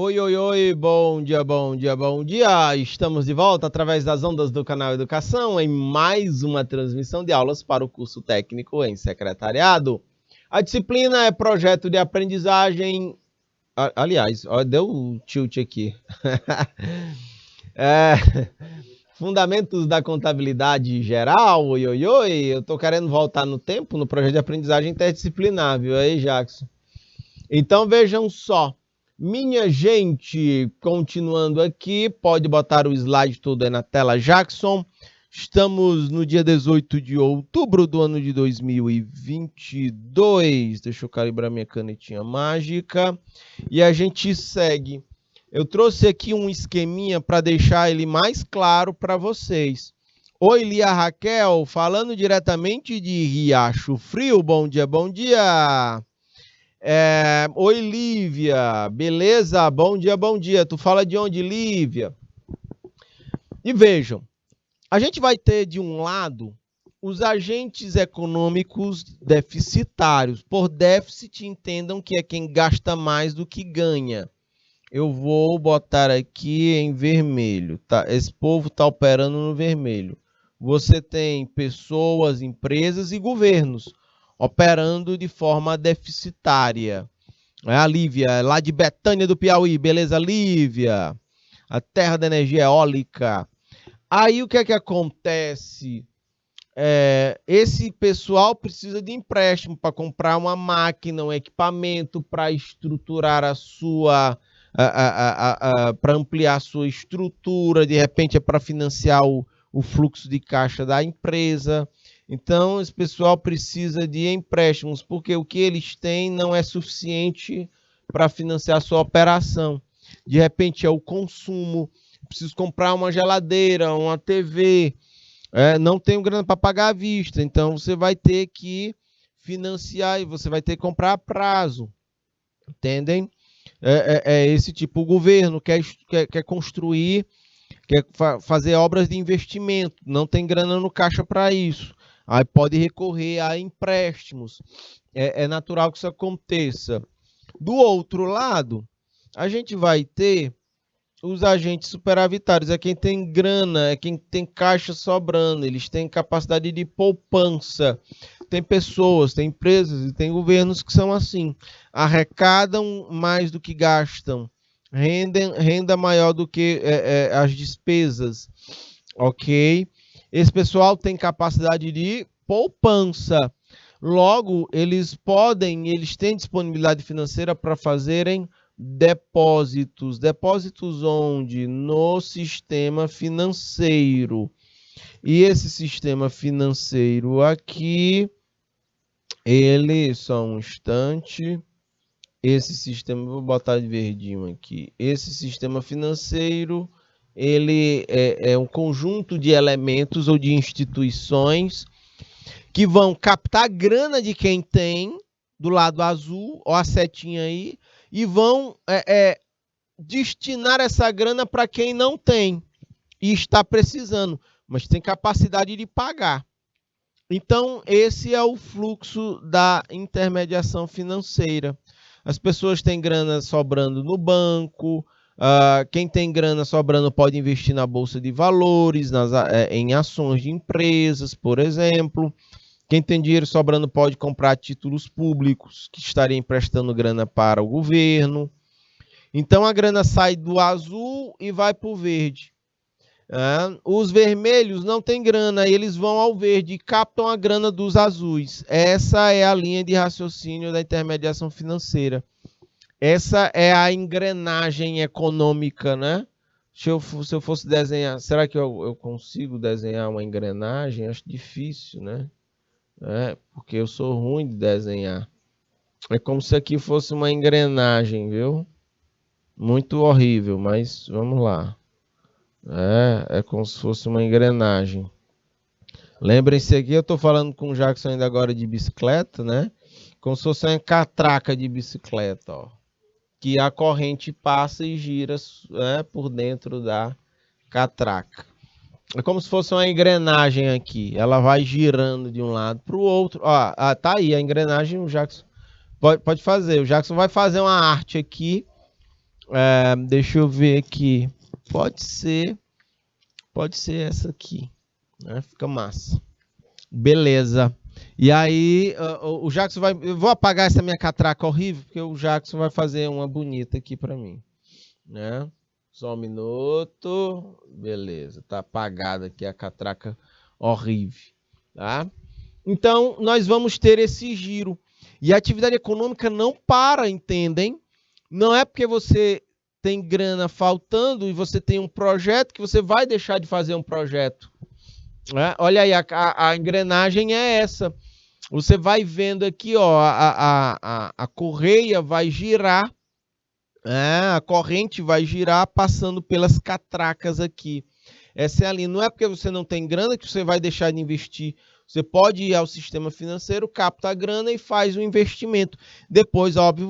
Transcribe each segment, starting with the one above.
Oi, oi, oi, bom dia, bom dia, bom dia. Estamos de volta através das ondas do canal Educação em mais uma transmissão de aulas para o curso técnico em secretariado. A disciplina é projeto de aprendizagem. Aliás, ó, deu um tilt aqui. Fundamentos da contabilidade geral. Oi, oi, oi. Eu tô querendo voltar no tempo no projeto de aprendizagem interdisciplinar, viu aí, Jackson? Então vejam só. Minha gente, continuando aqui, pode botar o slide todo aí na tela, Jackson. Estamos no dia 18 de outubro do ano de 2022. Deixa eu calibrar minha canetinha mágica. E a gente segue. Eu trouxe aqui um esqueminha para deixar ele mais claro para vocês. Oi, Lia Raquel, falando diretamente de Riacho Frio. Bom dia, bom dia. Oi, Lívia, beleza? Bom dia, bom dia. Tu fala de onde, Lívia? E vejam, a gente vai ter de um lado os agentes econômicos deficitários. Por déficit, entendam que é quem gasta mais do que ganha. Eu vou botar aqui em vermelho, tá? Esse povo está operando no vermelho. Você tem pessoas, empresas e governos operando de forma deficitária. A Lívia, lá de Betânia do Piauí. Beleza, Lívia? A terra da energia eólica. Aí o que é que acontece? Esse pessoal precisa de empréstimo para comprar uma máquina, um equipamento para estruturar a sua... para ampliar a sua estrutura, de repente é para financiar o fluxo de caixa da empresa. Então, esse pessoal precisa de empréstimos, porque o que eles têm não é suficiente para financiar a sua operação. De repente é o consumo, preciso comprar uma geladeira, uma TV, não tenho grana para pagar à vista, então você vai ter que financiar e você vai ter que comprar a prazo, entendem? Esse tipo, o governo quer construir, quer fazer obras de investimento, não tem grana no caixa para isso. Aí pode recorrer a empréstimos. É natural que isso aconteça. Do outro lado, a gente vai ter os agentes superavitários. É quem tem grana, é quem tem caixa sobrando. Eles têm capacidade de poupança. Tem pessoas, tem empresas e tem governos que são assim. Arrecadam mais do que gastam. Renda maior do que as despesas. Ok? Esse pessoal tem capacidade de poupança. Logo, eles têm disponibilidade financeira para fazerem depósitos. Depósitos onde? No sistema financeiro. E esse sistema financeiro aqui, só um instante. Esse sistema, vou botar de verdinho aqui. Esse sistema financeiro, ele é um conjunto de elementos ou de instituições que vão captar grana de quem tem, do lado azul, ó a setinha aí, e vão destinar essa grana para quem não tem e está precisando, mas tem capacidade de pagar. Então, esse é o fluxo da intermediação financeira. As pessoas têm grana sobrando no banco, quem tem grana sobrando pode investir na bolsa de valores, em ações de empresas, por exemplo. Quem tem dinheiro sobrando pode comprar títulos públicos que estariam emprestando grana para o governo. Então a grana sai do azul e vai para o verde. Os vermelhos não têm grana, eles vão ao verde e captam a grana dos azuis. Essa é a linha de raciocínio da intermediação financeira. Essa é a engrenagem econômica, né? Se eu fosse desenhar, será que eu consigo desenhar uma engrenagem? Acho difícil, né? Porque eu sou ruim de desenhar. É como se aqui fosse uma engrenagem, viu? Muito horrível, mas vamos lá. É como se fosse uma engrenagem. Lembrem-se aqui, eu estou falando com o Jackson ainda agora de bicicleta, né? Como se fosse uma catraca de bicicleta, ó. Que a corrente passa e gira por dentro da catraca. É como se fosse uma engrenagem aqui. Ela vai girando de um lado para o outro. Ó, tá aí a engrenagem, o Jackson pode fazer. O Jackson vai fazer uma arte aqui Deixa eu ver aqui. Pode ser essa aqui, né? Fica massa. Beleza. E aí, o Jackson vai... Eu vou apagar essa minha catraca horrível, porque o Jackson vai fazer uma bonita aqui para mim, né? Só um minuto. Beleza, tá apagada aqui a catraca horrível, tá? Então, nós vamos ter esse giro. E a atividade econômica não para, entendem? Não é porque você tem grana faltando e você tem um projeto que você vai deixar de fazer um projeto. Né? Olha aí, a engrenagem é essa. Você vai vendo aqui, ó, a correia vai girar, a corrente vai girar passando pelas catracas aqui. Essa é a linha. Não é porque você não tem grana que você vai deixar de investir. Você pode ir ao sistema financeiro, capta a grana e faz o investimento. Depois, óbvio,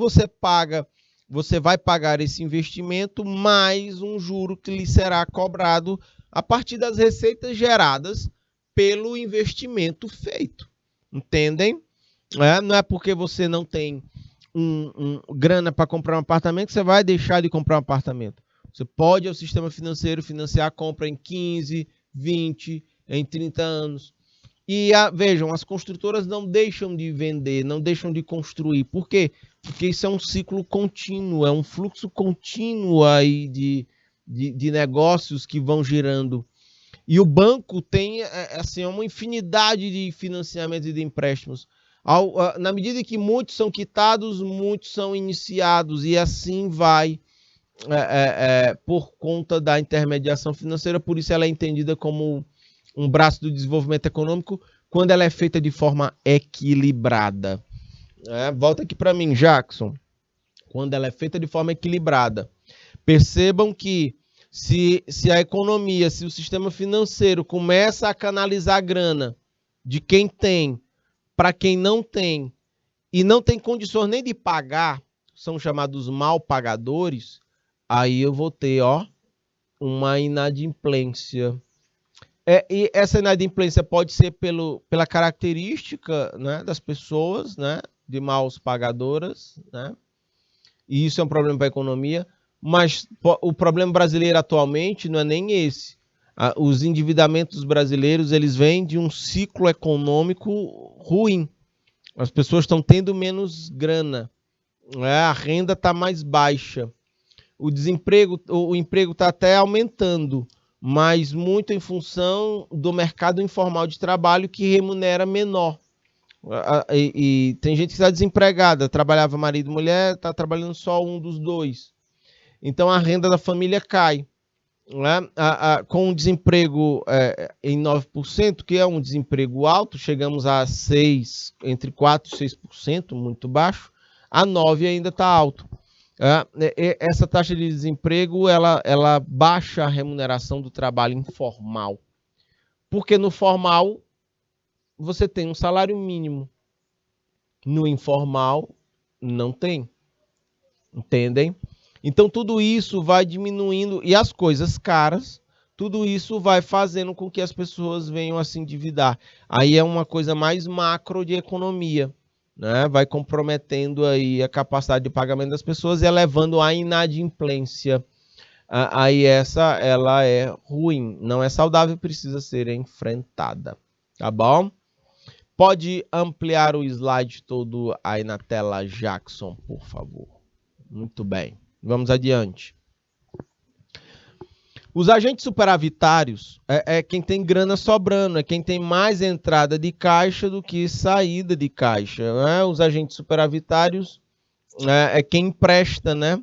você vai pagar esse investimento mais um juro que lhe será cobrado a partir das receitas geradas pelo investimento feito. Entendem? Não é porque você não tem grana para comprar um apartamento que você vai deixar de comprar um apartamento. Você pode ir ao sistema financeiro financiar a compra em 15, 20, em 30 anos. E vejam, as construtoras não deixam de vender, não deixam de construir. Por quê? Porque isso é um ciclo contínuo, é um fluxo contínuo aí de negócios que vão girando. E o banco tem assim, uma infinidade de financiamentos e de empréstimos. Na medida que muitos são quitados, muitos são iniciados, e assim vai por conta da intermediação financeira. Por isso ela é entendida como um braço do desenvolvimento econômico quando ela é feita de forma equilibrada. Volta aqui para mim, Jackson. Quando ela é feita de forma equilibrada. Percebam que se a economia, se o sistema financeiro começa a canalizar a grana de quem tem para quem não tem e não tem condições nem de pagar, são chamados mal pagadores, aí eu vou ter uma inadimplência. E essa inadimplência pode ser pela característica, né, das pessoas, né, de maus pagadoras, né? E isso é um problema para a economia. Mas o problema brasileiro atualmente não é nem esse. Os endividamentos brasileiros, eles vêm de um ciclo econômico ruim. As pessoas estão tendo menos grana, a renda está mais baixa. O emprego está até aumentando, mas muito em função do mercado informal de trabalho que remunera menor. E tem gente que está desempregada, trabalhava marido e mulher, está trabalhando só um dos dois. Então a renda da família cai. Né? Com o desemprego em 9%, que é um desemprego alto, chegamos a 6%, entre 4% e 6%, muito baixo, a 9% ainda está alto. Essa taxa de desemprego ela baixa a remuneração do trabalho informal. Porque no formal você tem um salário mínimo. No informal não tem. Entendem? Então tudo isso vai diminuindo, e as coisas caras, tudo isso vai fazendo com que as pessoas venham a se endividar. Aí é uma coisa mais macro de economia, né? Vai comprometendo aí a capacidade de pagamento das pessoas e elevando a inadimplência. Aí ela é ruim, não é saudável, precisa ser enfrentada. Tá bom? Pode ampliar o slide todo aí na tela, Jackson, por favor. Muito bem. Vamos adiante. Os agentes superavitários é quem tem grana sobrando, é quem tem mais entrada de caixa do que saída de caixa. Né? Os agentes superavitários é quem empresta, né?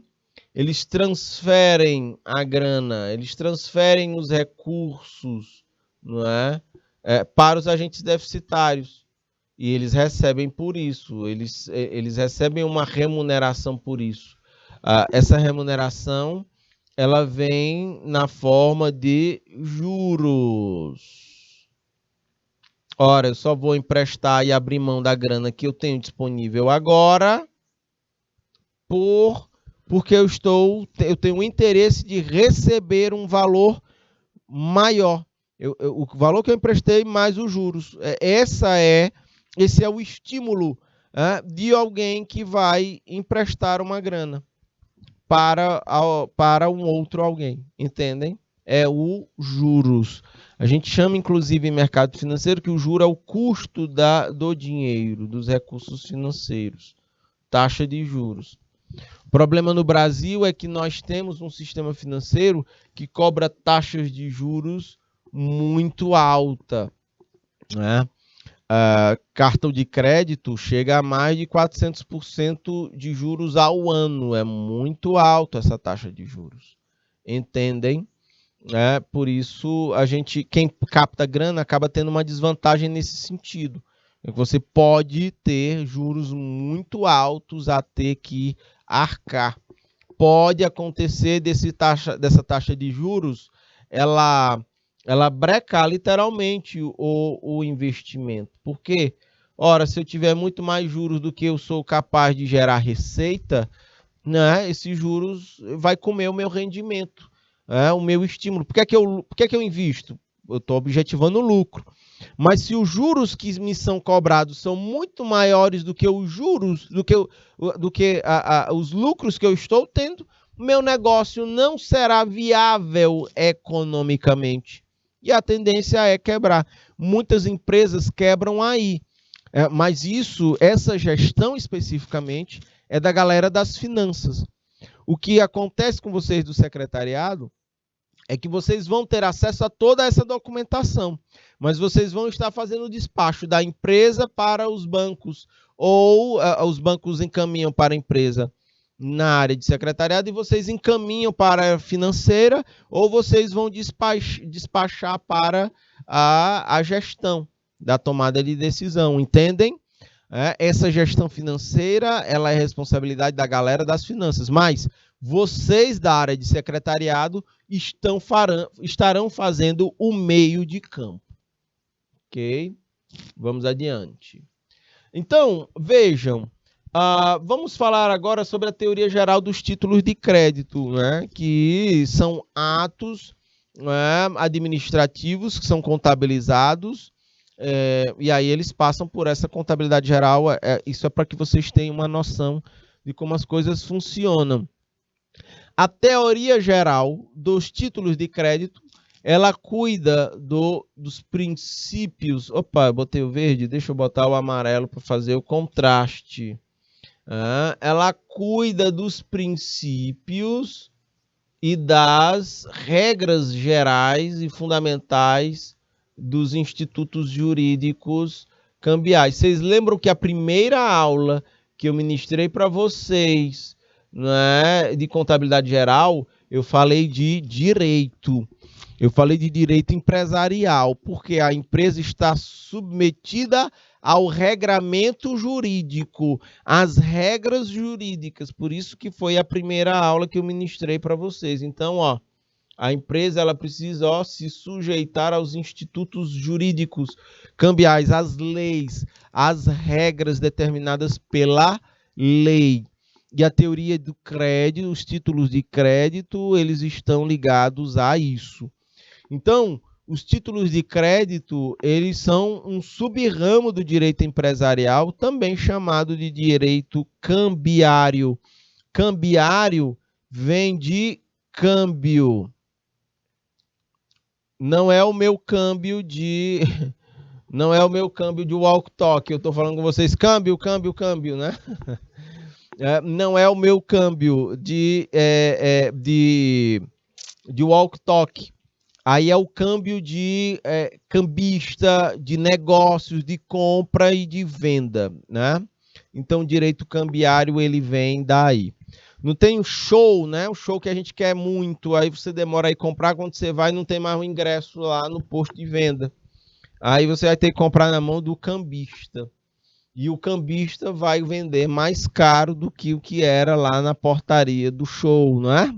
Eles transferem a grana, eles transferem os recursos, não é? Para os agentes deficitários. E eles recebem por isso, eles recebem uma remuneração por isso. Essa remuneração ela vem na forma de juros. Ora, eu só vou emprestar e abrir mão da grana que eu tenho disponível agora porque eu tenho o interesse de receber um valor maior. O valor que eu emprestei mais os juros. Esse é o estímulo de alguém que vai emprestar uma grana. para um outro alguém, entendem? É o juros. A gente chama, inclusive, em mercado financeiro que o juro é o custo do dinheiro, dos recursos financeiros. Taxa de juros. O problema no Brasil é que nós temos um sistema financeiro que cobra taxas de juros muito alta, né? Cartão de crédito chega a mais de 400% de juros ao ano. É muito alto essa taxa de juros. Entendem? Por isso, quem capta grana acaba tendo uma desvantagem nesse sentido. Você pode ter juros muito altos a ter que arcar. Pode acontecer dessa taxa de juros, ela brecar literalmente o investimento. Por quê? Ora, se eu tiver muito mais juros do que eu sou capaz de gerar receita, né, esses juros vai comer o meu rendimento, o meu estímulo. Por que eu invisto? Eu estou objetivando o lucro. Mas se os juros que me são cobrados são muito maiores do que os juros, os lucros que eu estou tendo, meu negócio não será viável economicamente. E a tendência é quebrar. Muitas empresas quebram aí. Mas essa gestão especificamente é da galera das finanças. O que acontece com vocês do secretariado é que vocês vão ter acesso a toda essa documentação, mas vocês vão estar fazendo o despacho da empresa para os bancos, ou os bancos encaminham para a empresa na área de secretariado e vocês encaminham para a financeira, ou vocês vão despachar para a gestão da tomada de decisão, entendem? Essa gestão financeira, ela é responsabilidade da galera das finanças, mas vocês da área de secretariado estarão fazendo o meio de campo. Ok? Vamos adiante. Então, vejam, vamos falar agora sobre a teoria geral dos títulos de crédito, né? Que são atos, né, administrativos que são contabilizados, e aí eles passam por essa contabilidade geral. Isso é para que vocês tenham uma noção de como as coisas funcionam. A teoria geral dos títulos de crédito, ela cuida dos princípios. Opa, eu botei o verde, deixa eu botar o amarelo para fazer o contraste. Ela cuida dos princípios e das regras gerais e fundamentais dos institutos jurídicos cambiais. Vocês lembram que a primeira aula que eu ministrei para vocês, né, de contabilidade geral, eu falei de direito. Eu falei de direito empresarial, porque a empresa está submetida ao regramento jurídico, às regras jurídicas. Por isso que foi a primeira aula que eu ministrei para vocês. Então, a empresa ela precisa se sujeitar aos institutos jurídicos cambiais, às leis, às regras determinadas pela lei. E a teoria do crédito, os títulos de crédito, eles estão ligados a isso. Então, os títulos de crédito, eles são um sub-ramo do direito empresarial, também chamado de direito cambiário. Cambiário vem de câmbio. Não é o meu câmbio de walk-talk. Eu estou falando com vocês, câmbio, né? Não é o meu câmbio de walk-talk. Aí é o câmbio de cambista, de negócios, de compra e de venda, né? Então, o direito cambiário, ele vem daí. Não tem o show, né? O show que a gente quer muito, aí você demora a comprar, quando você vai não tem mais o ingresso lá no posto de venda. Aí você vai ter que comprar na mão do cambista. E o cambista vai vender mais caro do que o que era lá na portaria do show, não é?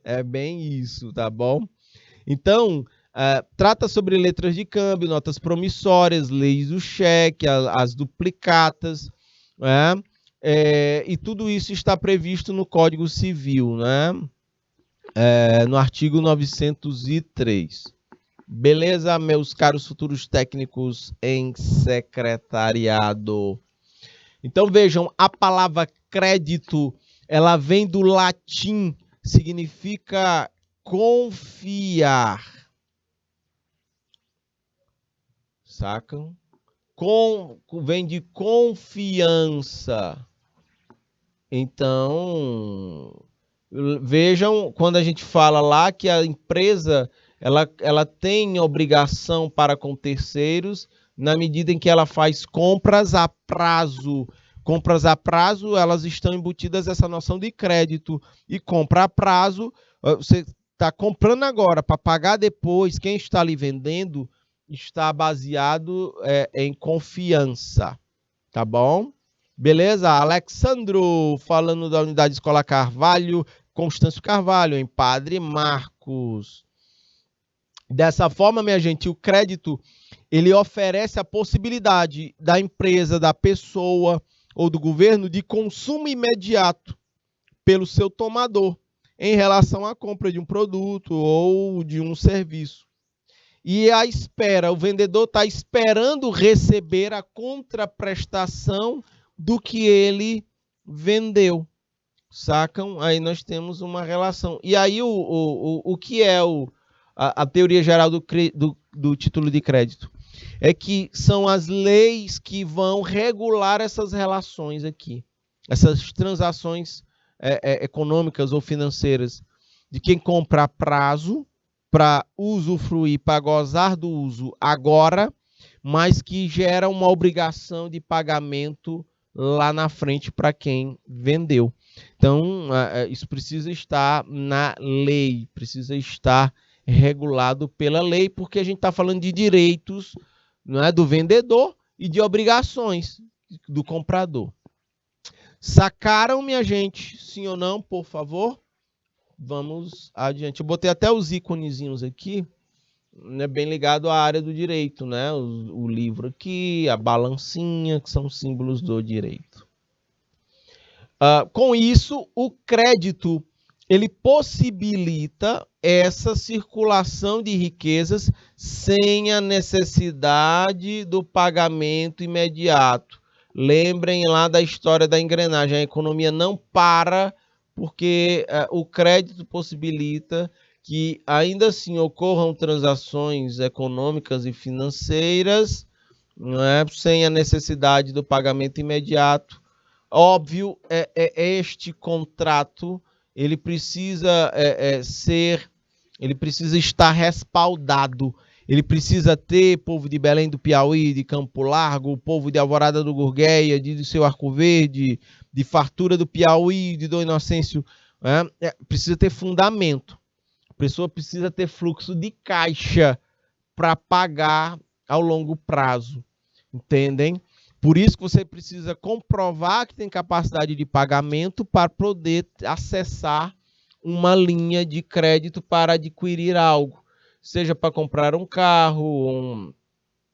É bem isso, tá bom? Então, trata sobre letras de câmbio, notas promissórias, leis do cheque, as duplicatas, né? E tudo isso está previsto no Código Civil, né? No artigo 903. Beleza, meus caros futuros técnicos em secretariado? Então, vejam, a palavra crédito, ela vem do latim, significa confiar. Sacam? Vem de confiança. Então, vejam, quando a gente fala lá que a empresa ela tem obrigação para com terceiros, na medida em que ela faz compras a prazo. Compras a prazo, elas estão embutidas essa noção de crédito. E compra a prazo, você está comprando agora para pagar depois, quem está lhe vendendo está baseado em confiança. Tá bom? Beleza? Alexandro, falando da Unidade Escolar Carvalho, Constâncio Carvalho, em Padre Marcos. Dessa forma, minha gente, o crédito, ele oferece a possibilidade da empresa, da pessoa ou do governo de consumo imediato pelo seu tomador em relação à compra de um produto ou de um serviço. E a espera, o vendedor está esperando receber a contraprestação do que ele vendeu. Sacam? Aí nós temos uma relação. E aí o que é a teoria geral do título de crédito? É que são as leis que vão regular essas relações aqui. Essas transações econômicas ou financeiras de quem compra a prazo para usufruir, para gozar do uso agora, mas que gera uma obrigação de pagamento lá na frente para quem vendeu. Então, isso precisa estar na lei, precisa estar regulado pela lei, porque a gente está falando de direitos, não é, do vendedor e de obrigações do comprador. Sacaram, minha gente? Sim ou não, por favor? Vamos adiante. Eu botei até os íconezinhos aqui, né, bem ligado à área do direito, né? O livro aqui, a balancinha, que são símbolos do direito. Com isso, o crédito ele possibilita essa circulação de riquezas sem a necessidade do pagamento imediato. Lembrem lá da história da engrenagem. A economia não para porque o crédito possibilita que ainda assim ocorram transações econômicas e financeiras, não é, sem a necessidade do pagamento imediato. Óbvio, este contrato ele precisa ele precisa estar respaldado. Ele precisa ter povo de Belém do Piauí, de Campo Largo, o povo de Alvorada do Gurgueia, de Seu Arco Verde, de Fartura do Piauí, de Dom Inocêncio. Precisa ter fundamento. A pessoa precisa ter fluxo de caixa para pagar ao longo prazo. Entendem? Por isso que você precisa comprovar que tem capacidade de pagamento para poder acessar uma linha de crédito para adquirir algo. Seja para comprar um carro,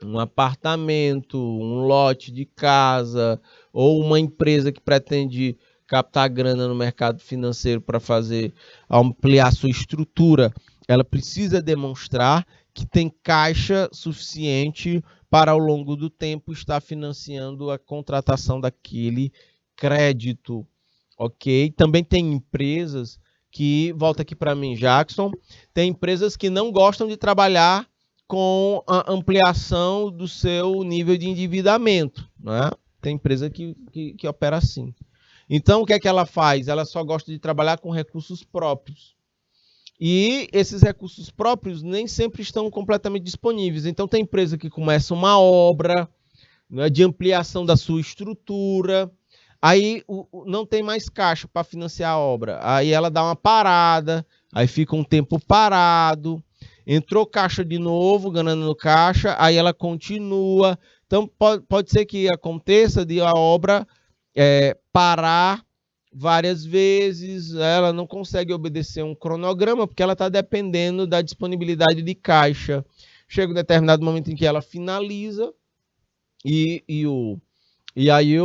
um apartamento, um lote de casa, ou uma empresa que pretende captar grana no mercado financeiro para ampliar sua estrutura. Ela precisa demonstrar que tem caixa suficiente para, ao longo do tempo, estar financiando a contratação daquele crédito. Ok? Também tem empresas que, volta aqui para mim, Jackson, tem empresas que não gostam de trabalhar com a ampliação do seu nível de endividamento. Né? Tem empresa que opera assim. Então, o que é que ela faz? Ela só gosta de trabalhar com recursos próprios. E esses recursos próprios nem sempre estão completamente disponíveis. Então, tem empresa que começa uma obra, né, de ampliação da sua estrutura, aí não tem mais caixa para financiar a obra. Aí ela dá uma parada, aí fica um tempo parado, entrou caixa de novo, ganhando no caixa, aí ela continua. Então, pode ser que aconteça de a obra parar várias vezes, ela não consegue obedecer um cronograma, porque ela está dependendo da disponibilidade de caixa. Chega um determinado momento em que ela finaliza e aí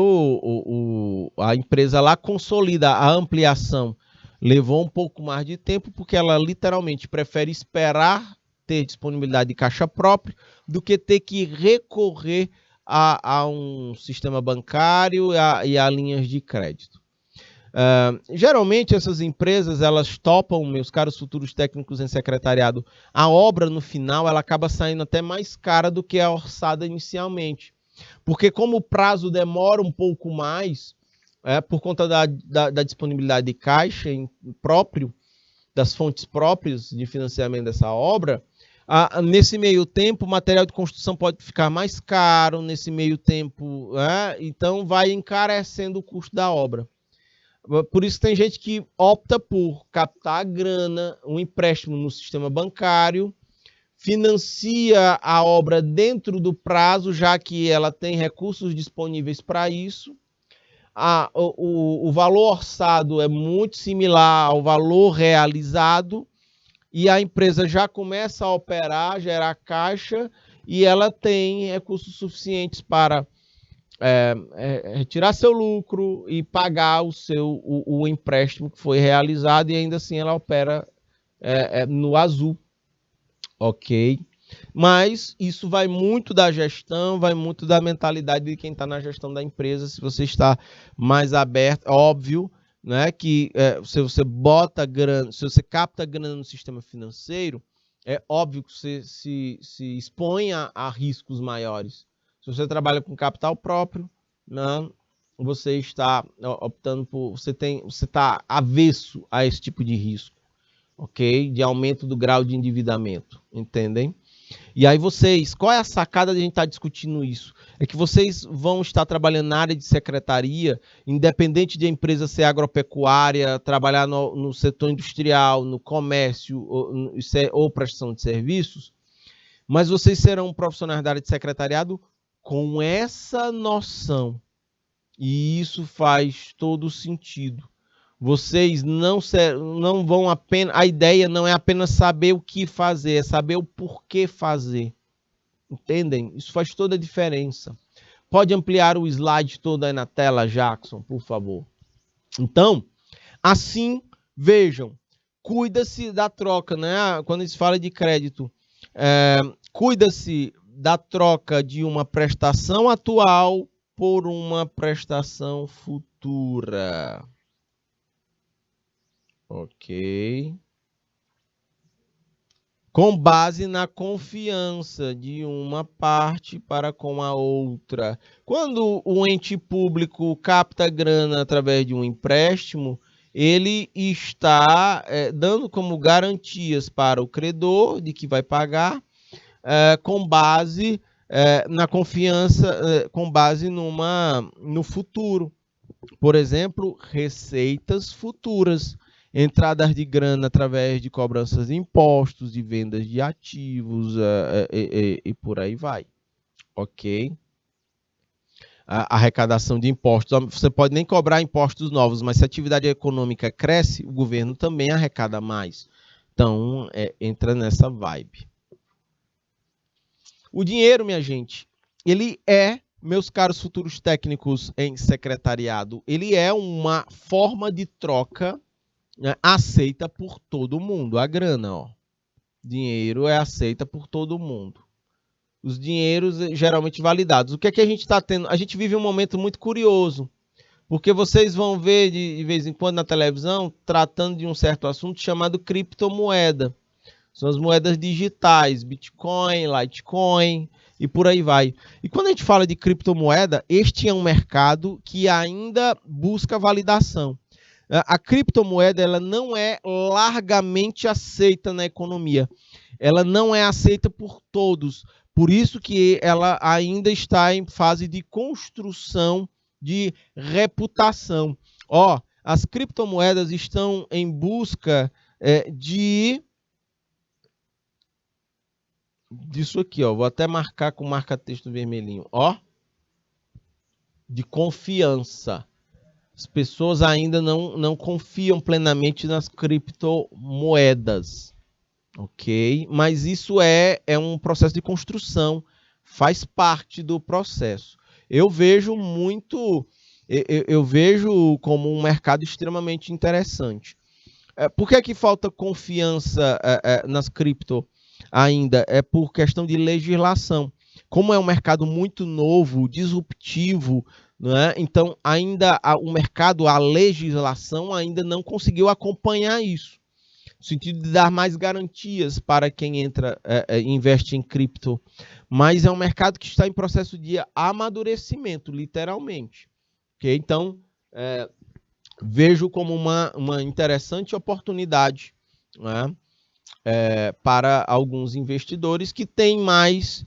a empresa lá consolida a ampliação. Levou um pouco mais de tempo, porque ela literalmente prefere esperar ter disponibilidade de caixa própria do que ter que recorrer a um sistema bancário e a linhas de crédito. Geralmente essas empresas, elas topam, meus caros futuros técnicos em secretariado, a obra no final ela acaba saindo até mais cara do que a orçada inicialmente. Porque como o prazo demora um pouco mais, por conta da disponibilidade de caixa próprio, das fontes próprias de financiamento dessa obra, nesse meio tempo o material de construção pode ficar mais caro, nesse meio tempo, então vai encarecendo o custo da obra. Por isso tem gente que opta por captar a grana, um empréstimo no sistema bancário, financia a obra dentro do prazo, já que ela tem recursos disponíveis para isso. O valor orçado é muito similar ao valor realizado e a empresa já começa a operar, gerar caixa e ela tem recursos suficientes para retirar seu lucro e pagar o empréstimo que foi realizado, e ainda assim ela opera no azul, ok? Mas isso vai muito da gestão, vai muito da mentalidade de quem está na gestão da empresa. Se você está mais aberto, óbvio, né, que se você bota grana, se você capta grana no sistema financeiro, é óbvio que você se expõe a riscos maiores. Se você trabalha com capital próprio, né, você está optando por, você está avesso a esse tipo de risco, ok? De aumento do grau de endividamento, entendem? E aí vocês, qual é a sacada de a gente estar discutindo isso? É que vocês vão estar trabalhando na área de secretaria, independente de a empresa ser agropecuária, trabalhar no setor industrial, no comércio ou prestação de serviços, mas vocês serão profissionais da área de secretariado com essa noção. E isso faz todo sentido. Vocês não vão apenas... A ideia não é apenas saber o que fazer, é saber o porquê fazer. Entendem? Isso faz toda a diferença. Pode ampliar o slide todo aí na tela, Jackson, por favor. Então, assim, vejam, cuida-se da troca, né? Quando se fala de crédito, cuida-se da troca de uma prestação atual por uma prestação futura. Ok. Com base na confiança de uma parte para com a outra. Quando o ente público capta grana através de um empréstimo, ele está dando como garantias para o credor de que vai pagar, com base na confiança, com base no futuro. Por exemplo, receitas futuras. Entradas de grana através de cobranças de impostos, de vendas de ativos e por aí vai, ok? A arrecadação de impostos, você pode nem cobrar impostos novos, mas se a atividade econômica cresce, o governo também arrecada mais. Então, entra nessa vibe. O dinheiro, minha gente, ele meus caros futuros técnicos em secretariado, ele é uma forma de troca aceita por todo mundo. A grana, ó. Dinheiro é aceita por todo mundo. Os dinheiros geralmente validados. O que é que a gente está tendo? A gente vive um momento muito curioso, porque vocês vão ver de vez em quando na televisão tratando de um certo assunto chamado criptomoeda. São as moedas digitais, Bitcoin, Litecoin e por aí vai. E quando a gente fala de criptomoeda, este é um mercado que ainda busca validação. A criptomoeda ela não é largamente aceita na economia. Ela não é aceita por todos. Por isso que ela ainda está em fase de construção de reputação. As criptomoedas estão em busca disso aqui, ó. Vou até marcar com marca-texto vermelhinho, de confiança. As pessoas ainda não confiam plenamente nas criptomoedas, ok? Mas isso é um processo de construção, faz parte do processo. Eu vejo como um mercado extremamente interessante. Por que é que falta confiança nas cripto ainda? É por questão de legislação. Como é um mercado muito novo, disruptivo, não é? Então, ainda o mercado, a legislação ainda não conseguiu acompanhar isso, no sentido de dar mais garantias para quem entra e investe em cripto. Mas é um mercado que está em processo de amadurecimento, literalmente. Okay? Então, vejo como uma interessante oportunidade, né, para alguns investidores que têm mais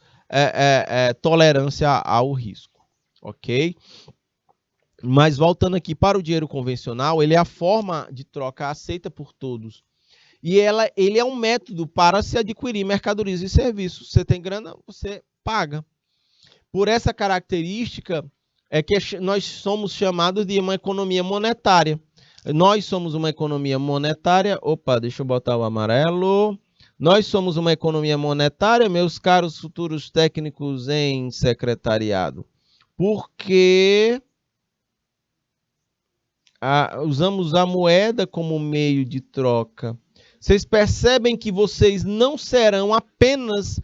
tolerância ao risco, ok? Mas voltando aqui para o dinheiro convencional, ele é a forma de troca aceita por todos. E ele é um método para se adquirir mercadorias e serviços. Você tem grana, você paga. Por essa característica, é que nós somos chamados de uma economia monetária. Nós somos uma economia monetária. Opa, deixa eu botar o amarelo. Nós somos uma economia monetária, meus caros futuros técnicos em secretariado. Porque usamos a moeda como meio de troca. Vocês percebem que vocês não serão apenas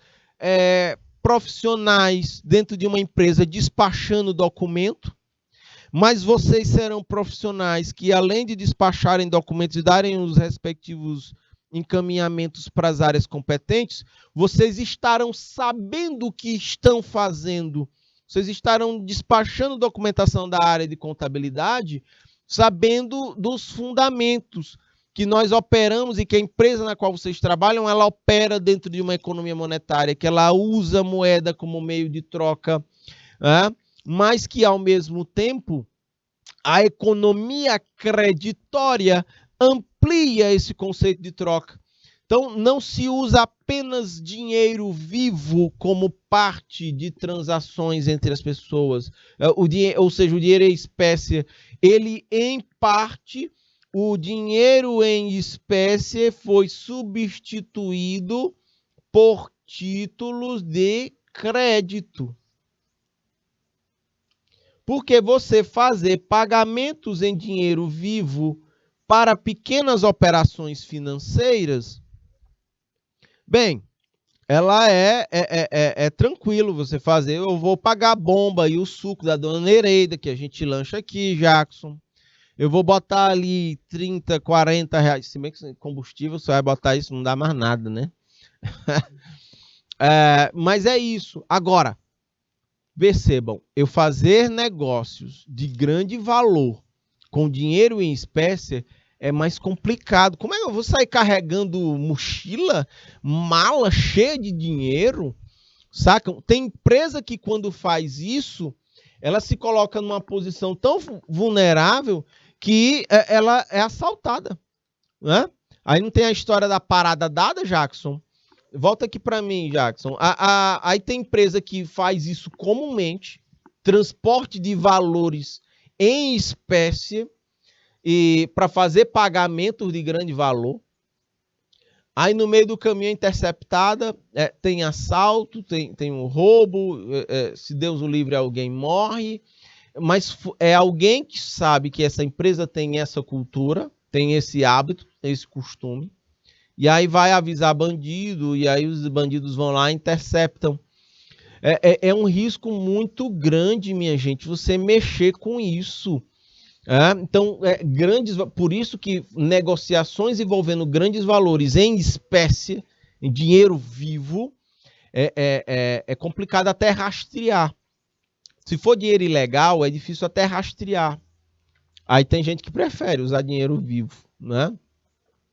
profissionais dentro de uma empresa despachando documento, mas vocês serão profissionais que, além de despacharem documentos e darem os respectivos encaminhamentos para as áreas competentes, vocês estarão sabendo o que estão fazendo. Vocês estarão despachando documentação da área de contabilidade, sabendo dos fundamentos que nós operamos e que a empresa na qual vocês trabalham, ela opera dentro de uma economia monetária, que ela usa a moeda como meio de troca, mas que, ao mesmo tempo, a economia creditória amplia esse conceito de troca. Então, não se usa apenas dinheiro vivo como parte de transações entre as pessoas. Ou seja, o dinheiro em espécie, ele, em parte, o dinheiro em espécie foi substituído por títulos de crédito. Porque você fazer pagamentos em dinheiro vivo para pequenas operações financeiras, bem, ela é tranquilo você fazer. Eu vou pagar a bomba e o suco da dona Nereida, que a gente lancha aqui, Jackson. Eu vou botar ali 30, 40 reais. Se bem que combustível, você vai botar isso, não dá mais nada, né? Mas é isso. Agora, percebam, eu fazer negócios de grande valor com dinheiro em espécie é mais complicado. Como é que eu vou sair carregando mochila, mala cheia de dinheiro? Sacam? Tem empresa que, quando faz isso, ela se coloca numa posição tão vulnerável que ela é assaltada, né? Aí não tem a história da parada dada, Jackson? Volta aqui para mim, Jackson. Aí tem empresa que faz isso comumente, transporte de valores em espécie e para fazer pagamentos de grande valor. Aí no meio do caminho é interceptada, tem assalto, tem um roubo, se Deus o livre, alguém morre, mas é alguém que sabe que essa empresa tem essa cultura, tem esse hábito, esse costume, e aí vai avisar bandido, e aí os bandidos vão lá e interceptam. É um risco muito grande, minha gente, você mexer com isso. Então, por isso que negociações envolvendo grandes valores em espécie, em dinheiro vivo, é complicado até rastrear. Se for dinheiro ilegal, é difícil até rastrear. Aí tem gente que prefere usar dinheiro vivo, né?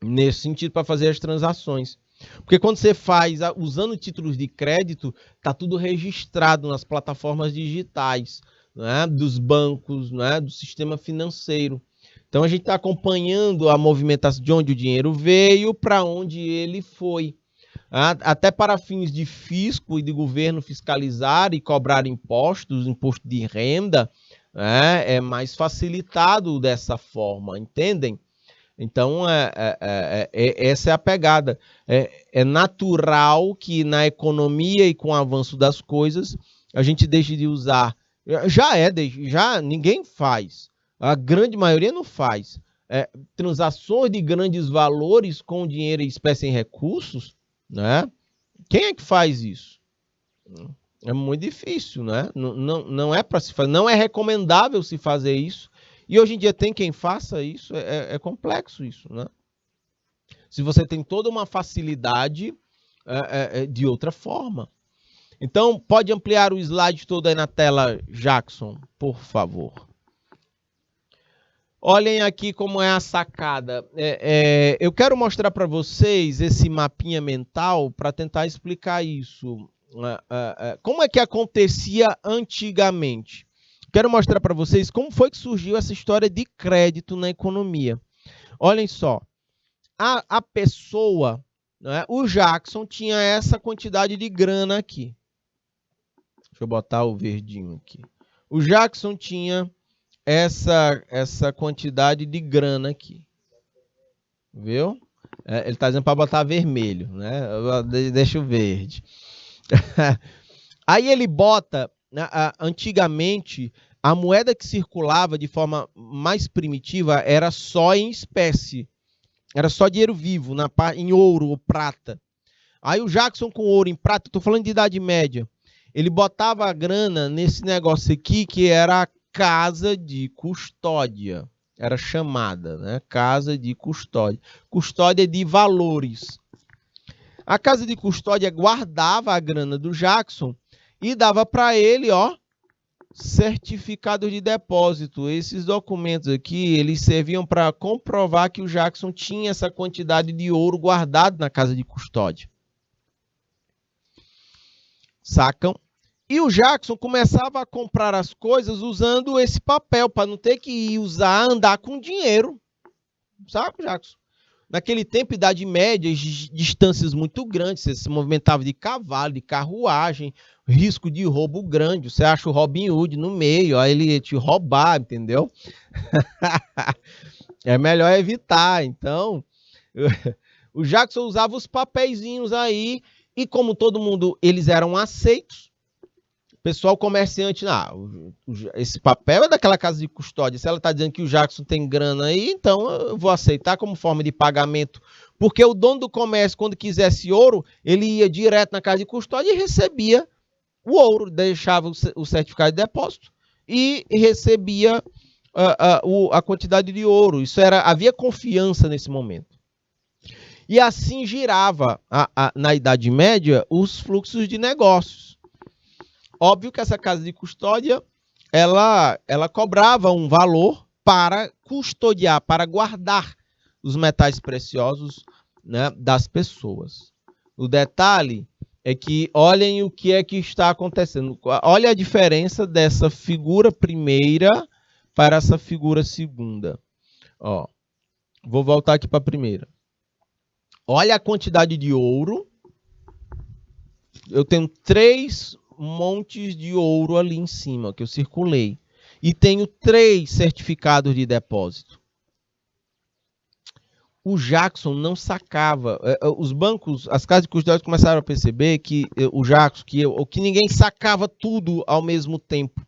Nesse sentido, para fazer as transações. Porque quando você faz usando títulos de crédito, está tudo registrado nas plataformas digitais, né? Dos bancos, né? Do sistema financeiro. Então a gente está acompanhando a movimentação de onde o dinheiro veio, para onde ele foi. Até para fins de fisco e de governo fiscalizar e cobrar impostos, imposto de renda, é mais facilitado dessa forma, entendem? Então, essa é a pegada. É natural que na economia e com o avanço das coisas, a gente deixe de usar. Já ninguém faz. A grande maioria não faz. Transações de grandes valores com dinheiro em espécie em recursos, né? Quem é que faz isso? É muito difícil, né? Não é para se fazer, não é recomendável se fazer isso. E hoje em dia tem quem faça isso, é complexo isso, né? Se você tem toda uma facilidade de outra forma. Então, pode ampliar o slide todo aí na tela, Jackson, por favor. Olhem aqui como é a sacada. Eu quero mostrar para vocês esse mapinha mental para tentar explicar isso. Como é que acontecia antigamente? Quero mostrar para vocês como foi que surgiu essa história de crédito na economia. Olhem só. A pessoa, né, o Jackson, tinha essa quantidade de grana aqui. Deixa eu botar o verdinho aqui. O Jackson tinha essa quantidade de grana aqui. Viu? Ele está dizendo para botar vermelho, né? Deixa o verde. Aí ele bota, né, antigamente, a moeda que circulava de forma mais primitiva era só em espécie. Era só dinheiro vivo, em ouro ou prata. Aí o Jackson com ouro em prata, estou falando de Idade Média, ele botava a grana nesse negócio aqui que era a casa de custódia. Era chamada, né? Casa de custódia. Custódia de valores. A casa de custódia guardava a grana do Jackson e dava para ele, ó, certificado de depósito. Esses documentos aqui, eles serviam para comprovar que o Jackson tinha essa quantidade de ouro guardado na casa de custódia. Sacam? E o Jackson começava a comprar as coisas usando esse papel, para não ter que andar com dinheiro. Sabe, Jackson? Naquele tempo, Idade Média, distâncias muito grandes, você se movimentava de cavalo, de carruagem, risco de roubo grande. Você acha o Robin Hood no meio, aí ele ia te roubar, entendeu? É melhor evitar. Então, o Jackson usava os papeizinhos aí, e como todo mundo, eles eram aceitos, o pessoal comerciante, esse papel é daquela casa de custódia, se ela está dizendo que o Jackson tem grana aí, então eu vou aceitar como forma de pagamento, porque o dono do comércio, quando quisesse ouro, ele ia direto na casa de custódia e recebia o ouro, deixava o certificado de depósito e recebia a quantidade de ouro. Havia confiança nesse momento. E assim girava, na Idade Média, os fluxos de negócios. Óbvio que essa casa de custódia, ela cobrava um valor para custodiar, para guardar os metais preciosos, né, das pessoas. O detalhe é que olhem o que é que está acontecendo. Olha a diferença dessa figura primeira para essa figura segunda. Ó, vou voltar aqui para a primeira. Olha a quantidade de ouro. Eu tenho 3 montes de ouro ali em cima, que eu circulei. E tenho 3 certificados de depósito. O Jackson não sacava. Os bancos, as casas de custódia começaram a perceber que o Jackson, que ninguém sacava tudo ao mesmo tempo.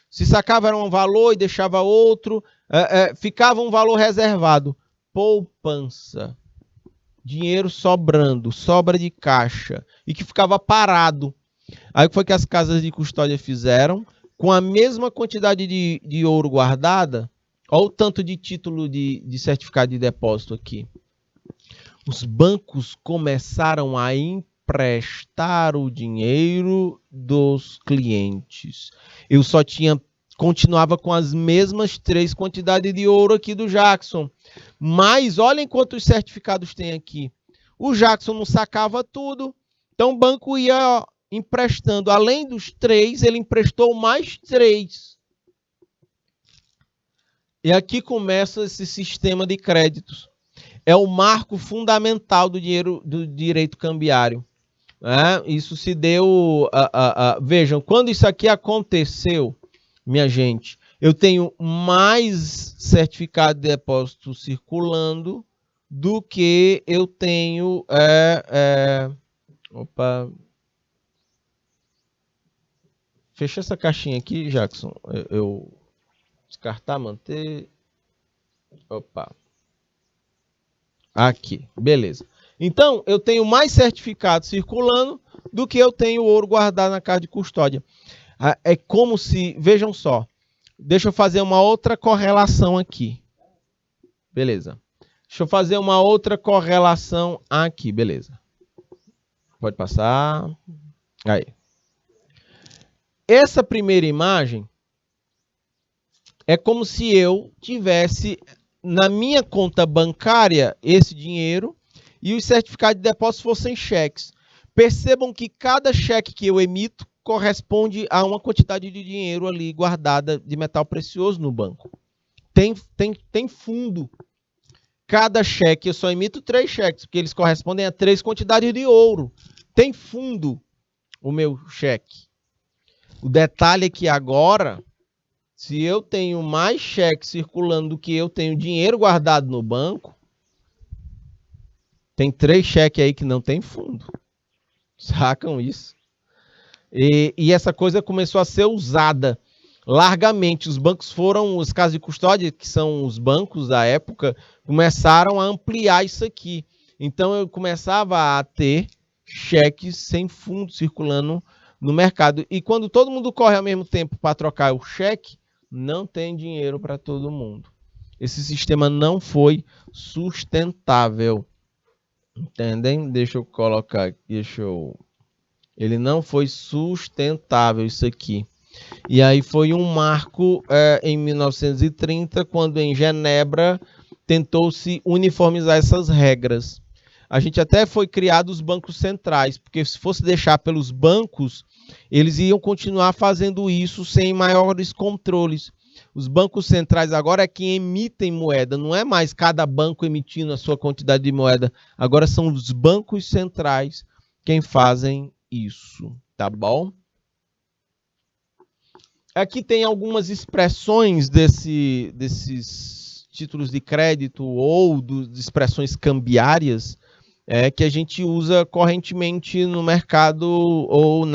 Se sacava era um valor e deixava outro, ficava um valor reservado. Poupança. Dinheiro sobrando, sobra de caixa, e que ficava parado. Aí foi que as casas de custódia fizeram, com a mesma quantidade de ouro guardada, olha o tanto de título de certificado de depósito aqui. Os bancos começaram a emprestar o dinheiro dos clientes. Eu continuava com as mesmas 3 quantidades de ouro aqui do Jackson. Mas olhem quantos certificados tem aqui. O Jackson não sacava tudo, então o banco ia emprestando. Além dos 3, ele emprestou mais 3. E aqui começa esse sistema de créditos. É o marco fundamental do direito cambiário. Isso se deu... vejam, quando isso aqui aconteceu, minha gente, eu tenho mais certificado de depósito circulando do que eu tenho... Opa... Fecha essa caixinha aqui, Jackson. Eu descartar, manter... Opa... Aqui, beleza. Então, eu tenho mais certificados circulando do que eu tenho ouro guardado na casa de custódia. É como se, vejam só, deixa eu fazer uma outra correlação aqui. Beleza. Deixa eu fazer uma outra correlação aqui, beleza. Pode passar. Aí. Essa primeira imagem é como se eu tivesse na minha conta bancária esse dinheiro e os certificados de depósito fossem cheques. Percebam que cada cheque que eu emito corresponde a uma quantidade de dinheiro ali guardada de metal precioso no banco. Tem fundo. Cada cheque, eu só emito 3 cheques, porque eles correspondem a 3 quantidades de ouro. Tem fundo o meu cheque. O detalhe é que agora, se eu tenho mais cheques circulando do que eu tenho dinheiro guardado no banco, tem 3 cheques aí que não tem fundo. Sacam isso? E essa coisa começou a ser usada largamente. Os bancos os casas de custódia, que são os bancos da época, começaram a ampliar isso aqui. Então eu começava a ter cheques sem fundo circulando no mercado. E quando todo mundo corre ao mesmo tempo para trocar o cheque, não tem dinheiro para todo mundo. Esse sistema não foi sustentável. Entendem? Deixa eu colocar aqui. Ele não foi sustentável, isso aqui. E aí foi um marco em 1930, quando em Genebra tentou-se uniformizar essas regras. A gente até foi criado os bancos centrais, porque se fosse deixar pelos bancos, eles iam continuar fazendo isso sem maiores controles. Os bancos centrais agora é quem emitem moeda, não é mais cada banco emitindo a sua quantidade de moeda. Agora são os bancos centrais quem fazem isso, tá bom? Aqui tem algumas expressões desses títulos de crédito ou de expressões cambiárias que a gente usa correntemente no mercado ou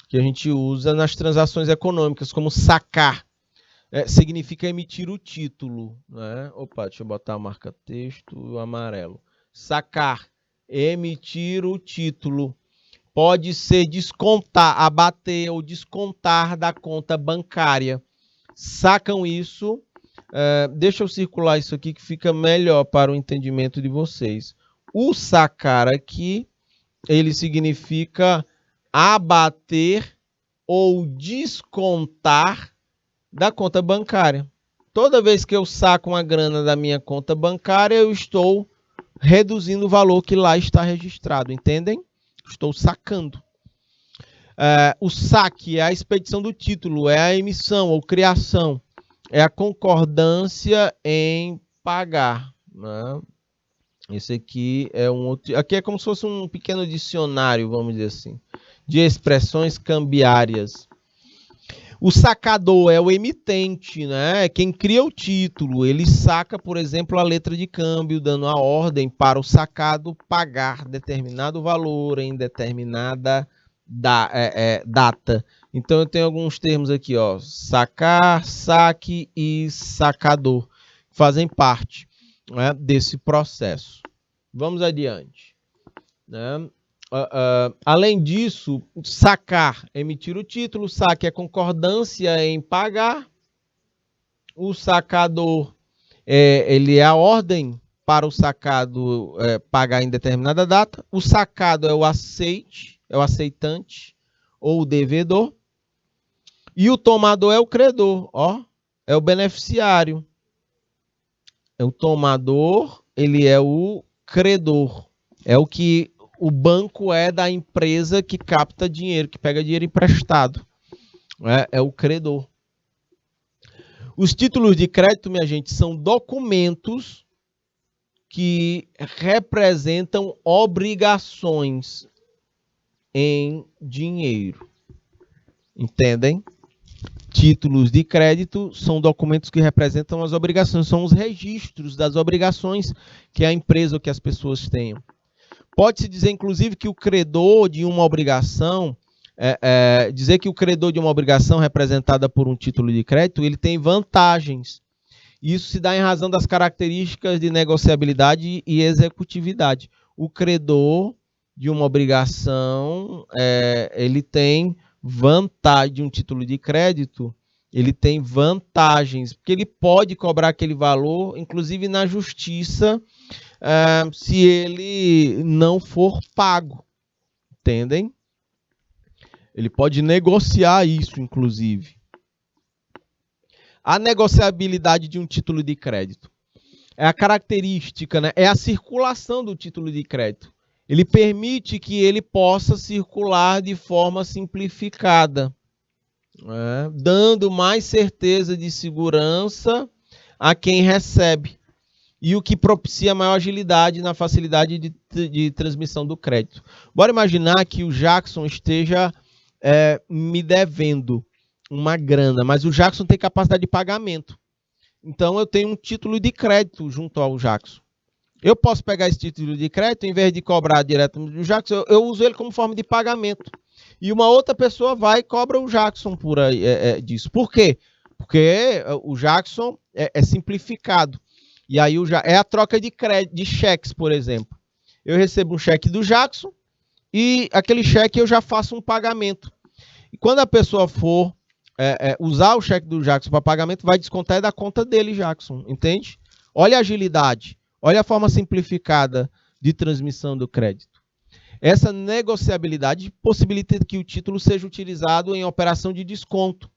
que a gente usa nas transações econômicas, como sacar. Significa emitir o título. Né? Opa, deixa eu botar a marca texto e o amarelo. Sacar, emitir o título. Pode ser descontar, abater ou descontar da conta bancária. Sacam isso? Deixa eu circular isso aqui que fica melhor para o entendimento de vocês. O sacar aqui, ele significa abater ou descontar da conta bancária. Toda vez que eu saco uma grana da minha conta bancária, eu estou reduzindo o valor que lá está registrado, entendem? Estou sacando. O saque é a expedição do título, é a emissão ou criação, é a concordância em pagar. Né? Esse aqui é um outro. Aqui é como se fosse um pequeno dicionário, vamos dizer assim, de expressões cambiárias. O sacador é o emitente, né? É quem cria o título. Ele saca, por exemplo, a letra de câmbio, dando a ordem para o sacado pagar determinado valor em determinada data. Então eu tenho alguns termos aqui, ó, sacar, saque e sacador, que fazem parte, né, desse processo. Vamos adiante. Né? Além disso, sacar, emitir o título, saque é concordância em pagar, o sacador ele é a ordem para o sacado pagar em determinada data, o sacado é o aceite, é o aceitante ou o devedor, e o tomador é o credor, ó, é o beneficiário. O tomador, ele é o credor, é o que o banco é da empresa que capta dinheiro, que pega dinheiro emprestado. É o credor. Os títulos de crédito, minha gente, são documentos que representam obrigações em dinheiro. Entendem? Títulos de crédito são documentos que representam as obrigações, são os registros das obrigações que a empresa ou que as pessoas tenham. Pode-se dizer, inclusive, que o credor de uma obrigação, dizer que o credor de uma obrigação representada por um título de crédito, ele tem vantagens. Isso se dá em razão das características de negociabilidade e executividade. o credor de uma obrigação, ele tem vantagem, de um título de crédito, ele tem vantagens, porque ele pode cobrar aquele valor, inclusive na justiça, se ele não for pago, entendem? Ele pode negociar isso, inclusive. A negociabilidade de um título de crédito é a característica, né? É a circulação do título de crédito. Ele permite que ele possa circular de forma simplificada, né? Dando mais certeza de segurança a quem recebe, e o que propicia maior agilidade na facilidade de transmissão do crédito. Bora imaginar que o Jackson esteja me devendo uma grana, mas o Jackson tem capacidade de pagamento. Então eu tenho um título de crédito junto ao Jackson. Eu posso pegar esse título de crédito, em vez de cobrar direto do Jackson, eu uso ele como forma de pagamento. E uma outra pessoa vai e cobra o Jackson por disso. Por quê? Porque o Jackson é simplificado. E aí é a troca de crédito, de cheques, por exemplo. Eu recebo um cheque do Jackson e aquele cheque eu já faço um pagamento. E quando a pessoa for usar o cheque do Jackson para pagamento, vai descontar da conta dele, Jackson. Entende? Olha a agilidade. Olha a forma simplificada de transmissão do crédito. Essa negociabilidade possibilita que o título seja utilizado em operação de desconto,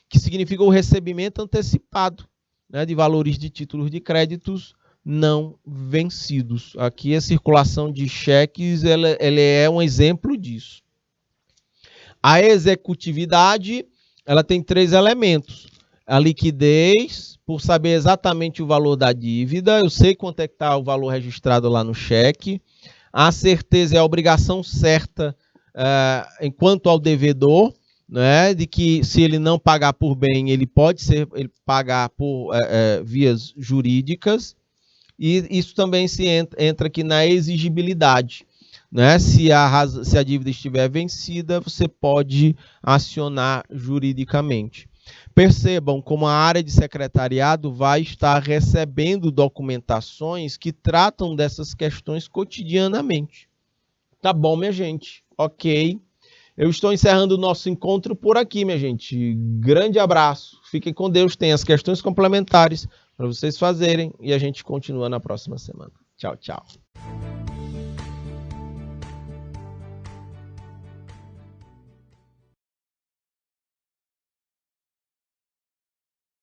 que significa o recebimento antecipado, né, de valores de títulos de créditos não vencidos. Aqui a circulação de cheques ela é um exemplo disso. A executividade ela tem 3 elementos. A liquidez, por saber exatamente o valor da dívida, eu sei quanto é que está o valor registrado lá no cheque. A certeza é a obrigação certa enquanto ao devedor, né, de que se ele não pagar por bem, ele pode pagar por vias jurídicas. E isso também entra aqui na exigibilidade. Né? Se a dívida estiver vencida, você pode acionar juridicamente. Percebam como a área de secretariado vai estar recebendo documentações que tratam dessas questões cotidianamente. Tá bom, minha gente? Ok. Eu estou encerrando o nosso encontro por aqui, minha gente. Grande abraço. Fiquem com Deus. Tem as questões complementares para vocês fazerem e a gente continua na próxima semana. Tchau, tchau.